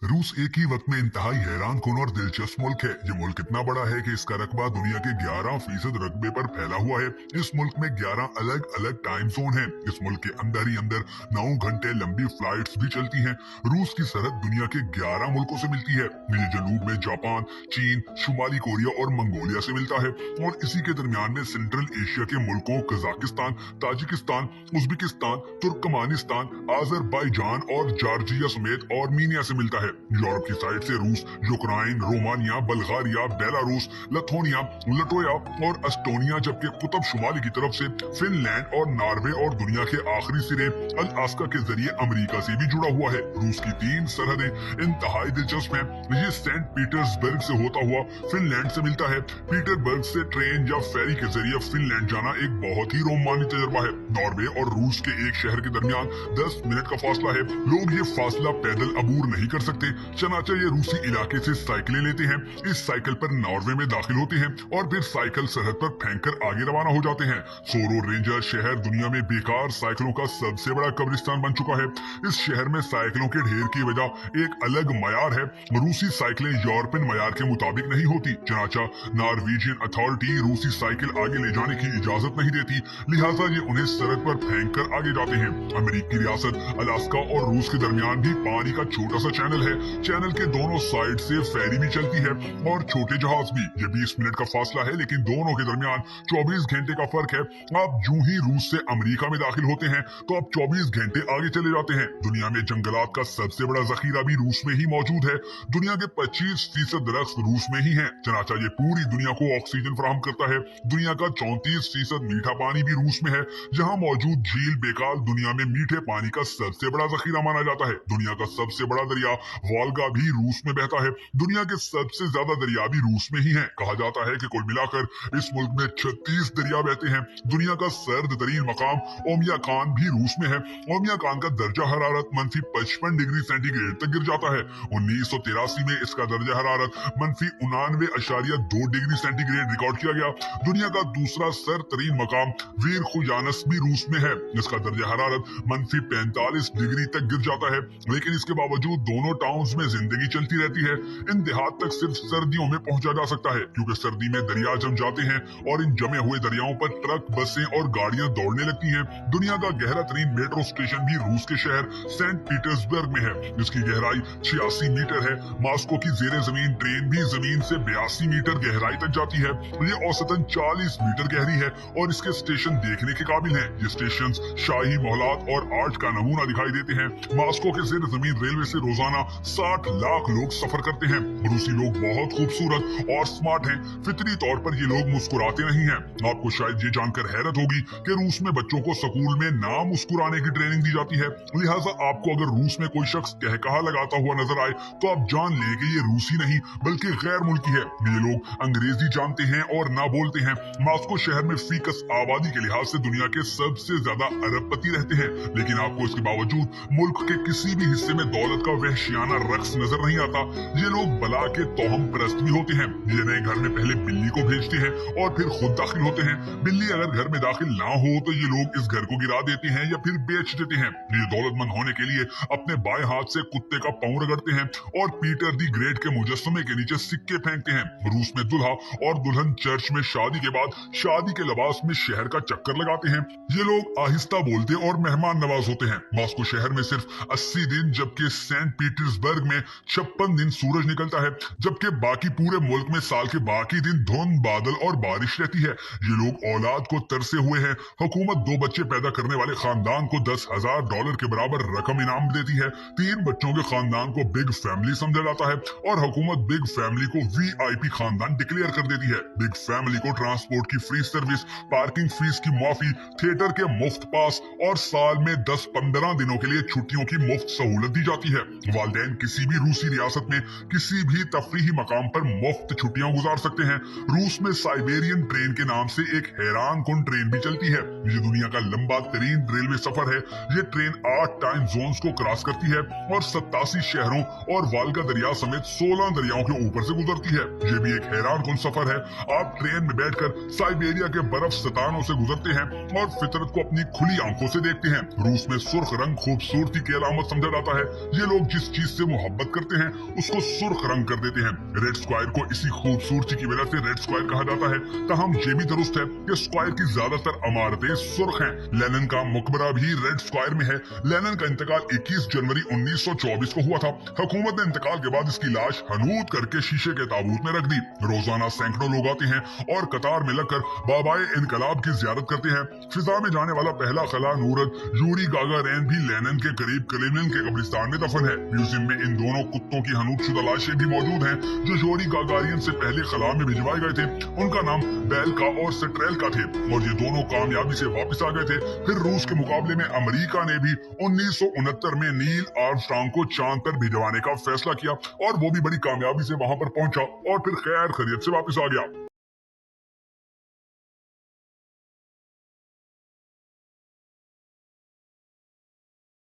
रूस एक ही वक्त में इंतहाई हैरान कुन और दिलचस्प मुल्क है। ये मुल्क इतना बड़ा है कि इसका रकबा दुनिया के 11% रकबे पर फैला हुआ है। इस मुल्क में 11 अलग अलग टाइम जोन हैं। इस मुल्क के अंदर ही अंदर 9 घंटे लंबी फ्लाइट्स भी चलती हैं। रूस की सरहद दुनिया के 11 मुल्कों से मिलती है। ये जनूब में जापान, चीन, शुमाली कोरिया और मंगोलिया से मिलता है और इसी के दरमियान में सेंट्रल एशिया के मुल्कों Kazakhstan, Tajikistan, Uzbekistan, Turkmenistan, Azerbaijan और जॉर्जिया समेत आर्मीनिया से मिलता है। यूरोप की साइड से रूस, यूक्रेन, रोमानिया, बल्गारिया, बेलारूस, लथोनिया, लटोया और एस्टोनिया, जबकि कुतुब शुमाली की तरफ से फिनलैंड और नॉर्वे और दुनिया के आखिरी सिरे अलास्का के जरिए अमेरिका से भी जुड़ा हुआ है। रूस की 3 सरहदें इंतहाई दिलचस्प हैं। ये सेंट पीटर्सबर्ग से होता हुआ फिनलैंड से मिलता है। पीटरबर्ग से ट्रेन या फेरी के जरिए फिनलैंड जाना एक बहुत ही रोमांचक तजर्बा है। नॉर्वे और रूस के एक शहर के दरमियान 10 मिनट का फासला है। लोग ये फासला पैदल अबूर नहीं कर सकते। चनाचा ये रूसी इलाके से साइकिलें लेते हैं, इस साइकिल पर नॉर्वे में दाखिल होते हैं और फिर साइकिल सरहद पर फेंक कर आगे रवाना हो जाते हैं। सोरो रेंजर शहर दुनिया में बेकार साइकिलों का सबसे बड़ा कब्रिस्तान बन चुका है। इस शहर में साइकिलों के ढेर की वजह एक अलग मयार है। रूसी साइकिलें यूरोपियन मयार के मुताबिक नहीं होती। चनाचा नॉर्वेजियन अथॉरिटी रूसी साइकिल आगे ले जाने की इजाजत नहीं देती, लिहाजा ये उन्हें सड़क पर फेंक कर आगे जाते हैं। अमेरिकी रियासत अलास्का और रूस के दरमियान भी पानी का छोटा सा चैनल है। चैनल के दोनों साइड से फेरी भी चलती है और छोटे जहाज भी। ये 20 मिनट का फासला है, लेकिन दोनों के दरमियान 24 घंटे का फर्क है। आप यूं ही रूस से अमेरिका में दाखिल होते हैं तो आप 24 घंटे आगे चले जाते हैं। दुनिया में जंगलात का सबसे बड़ा जखीरा भी रूस में ही मौजूद है। दुनिया के 25% दरख्त रूस में ही है। चनाचा ये पूरी दुनिया को ऑक्सीजन फराहम करता है। दुनिया का 34% मीठा पानी भी रूस में है। जहाँ मौजूद झील बेकाल दुनिया में मीठे पानी का सबसे बड़ा जखीरा माना जाता है। दुनिया का सबसे बड़ा दरिया वोल्गा भी रूस में बहता है। दुनिया के सबसे ज्यादा दरिया भी रूस में ही हैं। कहा जाता है कि कुल मिलाकर इस मुल्क में 36 दरिया बहते हैं। दुनिया का सर्द तरीन मकाम ओमिया खान भी रूस में है। ओमिया खान का दर्जा हरारत -55 डिग्री सेंटीग्रेड तक गिर जाता है। 1983 में इसका दर्जा हरारत -99.2 डिग्री सेंटीग्रेड रिकॉर्ड किया गया। दुनिया का दूसरा सर्द तरीन मकाम वीर खुजानस भी रूस में है। इसका दर्जा हरारत -45 डिग्री तक गिर जाता है, लेकिन इसके बावजूद दोनों टाउन्स में जिंदगी चलती रहती है। इन देहात तक सिर्फ सर्दियों में पहुंचा जा सकता है, क्योंकि सर्दी में दरिया जम जाते हैं और इन जमे हुए दरियाओं पर ट्रक, बसें और गाड़ियां दौड़ने लगती हैं। दुनिया का गहरा तरीन मेट्रो स्टेशन भी रूस के शहर सेंट पीटर्सबर्ग में है, जिसकी गहराई 86 मीटर है। मॉस्को की जेरे जमीन ट्रेन भी जमीन से 82 मीटर गहराई तक जाती है। ये औसतन 40 मीटर गहरी है और इसके स्टेशन देखने के काबिल हैं। ये स्टेशन शाही मोहलात और आर्ट का नमूना दिखाई देते हैं। मॉस्को के जेरे जमीन रेलवे से रोजाना 60 लाख लोग सफर करते हैं। रूसी लोग बहुत खूबसूरत और स्मार्ट हैं। फितरी तौर पर ये लोग मुस्कुराते नहीं हैं। आपको शायद ये जानकर हैरत होगी कि रूस में बच्चों को स्कूल में ना मुस्कुराने की ट्रेनिंग दी जाती है। लिहाजा आपको अगर रूस में कोई शख्स कहकहा लगाता हुआ नजर आए तो आप जान लें कि ये रूसी नहीं बल्कि गैर मुल्की है। ये लोग अंग्रेजी जानते हैं और ना बोलते हैं। मॉस्को शहर में फीकस आबादी के लिहाज से दुनिया के सबसे ज्यादा अरबपति रहते हैं, लेकिन आपको इसके बावजूद मुल्क के किसी भी हिस्से में दौलत का वहशियाना रक्स नजर नहीं आता। ये लोग बला के तोहम परस्त भी होते हैं। ये नए घर में पहले बिल्ली को भेजते हैं और फिर खुद दाखिल होते हैं। बिल्ली अगर घर में दाखिल ना हो तो ये लोग इस घर को गिरा देते हैं या फिर बेच देते हैं। ये दौलतमंद होने के लिए अपने बाएं हाथ से कुत्ते का पाँव रगड़ते हैं और पीटर दी ग्रेट के मुजस्समे के नीचे सिक्के फेंकते हैं। रूस में दुल्हा और दुल्हन चर्च में शादी के बाद शादी के लिबास में शहर का चक्कर लगाते हैं। ये लोग आहिस्ता बोलते और मेहमान नवाज होते हैं। मॉस्को शहर में सिर्फ 80 दिन, जबकि सेंट पीटर्सबर्ग में 56 दिन सूरज निकलता है, जबकि बाकी पूरे मुल्क में साल के बाकी दिन धुंध, बादल और बारिश रहती है। ये लोग औलाद को तरसे हुए हैं। हुकूमत 2 बच्चे पैदा करने वाले खानदान को $10,000 के बराबर रकम इनाम देती है। 3 बच्चों के खानदान को बिग फैमिली समझा जाता है और हुकूमत बिग फैमिली को VIP खानदान डिक्लेयर कर देती है। बिग फैमिली को ट्रांसपोर्ट की फ्री सर्विस, पार्किंग फीस की माफी, थिएटर के मुफ्त पास और साल में 10-15 दिनों के लिए छुट्टियों की मुफ्त सहूलत दी जाती है। वालिदैन किसी भी रूसी रियासत में किसी भी तफरीही मकाम पर मुफ्त छुट्टियां गुजार सकते हैं। रूस में साइबेरियन ट्रेन के नाम से एक हैरान कुन ट्रेन भी चलती है। ये दुनिया का लंबा तरीन रेलवे सफर है। ये ट्रेन 8 टाइम जोन्स को क्रॉस करती है और 87 शहरों और वाल्गा दरिया समेत 16 दरियाओं के ऊपर से गुजरती है। ये भी एक हैरान कुन सफर है। आप ट्रेन में बैठकर साइबेरिया के बर्फ सतानों से गुजरते हैं और फितरत को अपनी खुली आंखों से देखते हैं। रूस में सुर्ख रंग खूबसूरती की अलामत समझा जाता है। ये लोग जिस चीज चीज से मोहब्बत करते हैं उसको सुर्ख रंग कर देते हैं। रेड स्क्वायर को इसी खूबसूरती की वजह से रेड स्क्वायर कहा जाता है। ताहम ये भी दुरुस्त है कि स्क्वायर की ज्यादातर इमारतें सुर्ख हैं। लेनिन का मकबरा भी रेड स्क्वायर में है। लेनिन का इंतकाल 21 जनवरी 1924 को हुआ था। हुकूमत ने इंतकाल के बाद इसकी लाश हनूत करके शीशे के ताबूत में रख दी। रोजाना सैकड़ों लोग आते हैं और कतार में लगकर बाबाए इनकलाब की जियारत करते हैं। फिजा में जाने वाला पहला खला नूरत यूरी गागारिन भी लेनिन के करीब क्रेमलिन के कब्रिस्तान में दफन है। म्यूजियम में इन दोनों कुत्तों की हनूत शुदा लाशें भी मौजूद हैं जो यूरी गागारिन से पहले खला में भिजवाए गए थे। उनका नाम बेलका और सेट्रेलका थे और ये दोनों कामयाबी से वापस आ गए थे। फिर रूस के मुकाबले में अमेरिका ने भी 1969 में नील आर्मस्ट्रांग को चांद पर भिजवाने का फैसला किया और वो भी बड़ी कामयाबी से वहां पर पहुंचा और फिर खैर खैरियत से वापस आ गया।